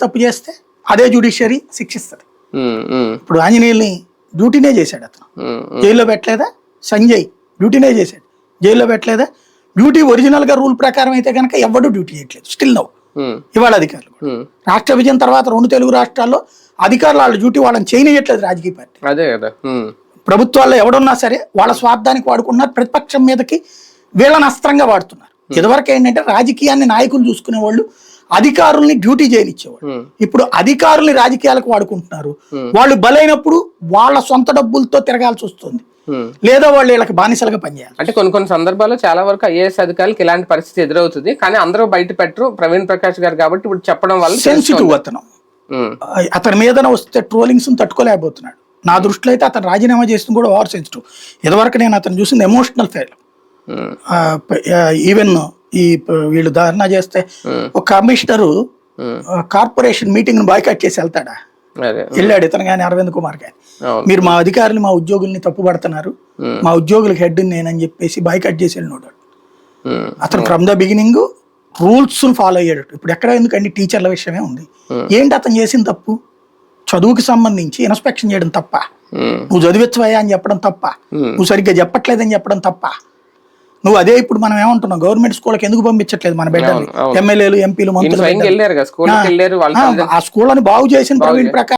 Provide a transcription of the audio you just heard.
తప్పు చేస్తే అదే జ్యుడిషియరీ శిక్షిస్తుంది. ఇప్పుడు ఆంజనేయుల్ని డ్యూటీనే చేశాడు అతను, జైల్లో పెట్టలేదా? సంజయ్ డ్యూటీనే చేశాడు, జైల్లో పెట్టలేదా? డ్యూటీ ఒరిజినల్ గా రూల్ ప్రకారం అయితే కనుక ఎవడు డ్యూటీ చేయట్లేదు స్టిల్ నౌ. ఇవాళ అధికారులు రాష్ట్ర విభజన తర్వాత 2 తెలుగు రాష్ట్రాల్లో అధికారులు వాళ్ళ డ్యూటీ వాళ్ళని చేయనియట్లేదు రాజకీయ పార్టీ. అదే కదా, ప్రభుత్వాల్లో ఎవడున్నా సరే వాళ్ళ స్వార్థానికి వాడుకున్నారు, ప్రతిపక్షం మీదకి వీళ్ళని అస్త్రంగా వాడుతున్నారు. ఇదివరకు ఏంటంటే రాజకీయాన్ని నాయకులు చూసుకునే వాళ్ళు అధికారుల్ని డ్యూటీ చేయనిచ్చేవాళ్ళు. ఇప్పుడు అధికారుల్ని రాజకీయాలకు వాడుకుంటున్నారు. వాళ్ళు బలైనప్పుడు వాళ్ళ సొంత డబ్బులతో తిరగాల్సి వస్తుంది, లేదా వాళ్ళు వీళ్ళకి బానిసలుగా పనిచేయాలి. అంటే కొన్ని సందర్భాల్లో చాలా వరకు ఐఏఎస్ అధికారులకు ఇలాంటి పరిస్థితి ఎదురవుతుంది, కానీ అందరూ బయట పెట్టరు. ప్రవీణ్ ప్రకాష్ గారు కాబట్టి ఇప్పుడు చెప్పడం వల్ల సెన్సిటివ్ అతని మీద వస్తే ట్రోలింగ్స్ తట్టుకోలేకపోతున్నాడు. నా దృష్టిలో అయితే అతను రాజీనామా చేస్తుంది కూడా ఓవర్ సెన్సిటివ్. ఇదివరకు నేను అతను చూసింది ఎమోషనల్ ఫెయిల్. ఈవెన్ ఈ వీళ్ళు ధారణ చేస్తే ఒక కమిషనరు కార్పొరేషన్ మీటింగ్ ను బాయ్కాట్ చేసి వెళ్తాడా? వెళ్ళాడు ఇతను కానీ అరవింద్ కుమార్ గాని. మీరు మా అధికారులు మా ఉద్యోగుల్ని తప్పుపడుతున్నారు, మా ఉద్యోగులకు హెడ్ నేనని చెప్పేసి బాయ్కాట్ చేసి వెళ్ళినాడు అతను. From the beginning rules follow అయ్యాడు. ఇప్పుడు ఎక్కడ ఎందుకండి టీచర్ల విషయమే ఉంది. ఏంటి అతను చేసిన తప్పు? చదువుకి సంబంధించి ఇన్స్పెక్షన్ చేయడం తప్ప, నువ్వు చదివించవయ్యా అని చెప్పడం తప్ప, నువ్వు సరిగ్గా చెప్పట్లేదని చెప్పడం తప్ప. నువ్వు అదే ఇప్పుడు మనం ఏమంటున్నాం, గవర్నమెంట్ స్కూల్కి ఎందుకు పంపించట్లేదు మన బిడ్డల్ని? ఎమ్మెల్యేలు, ఎంపీలు, మంత్రులు ఆ స్కూళ్ళని బాగు చేసిన ప్రవీణ్ ప్రకాష్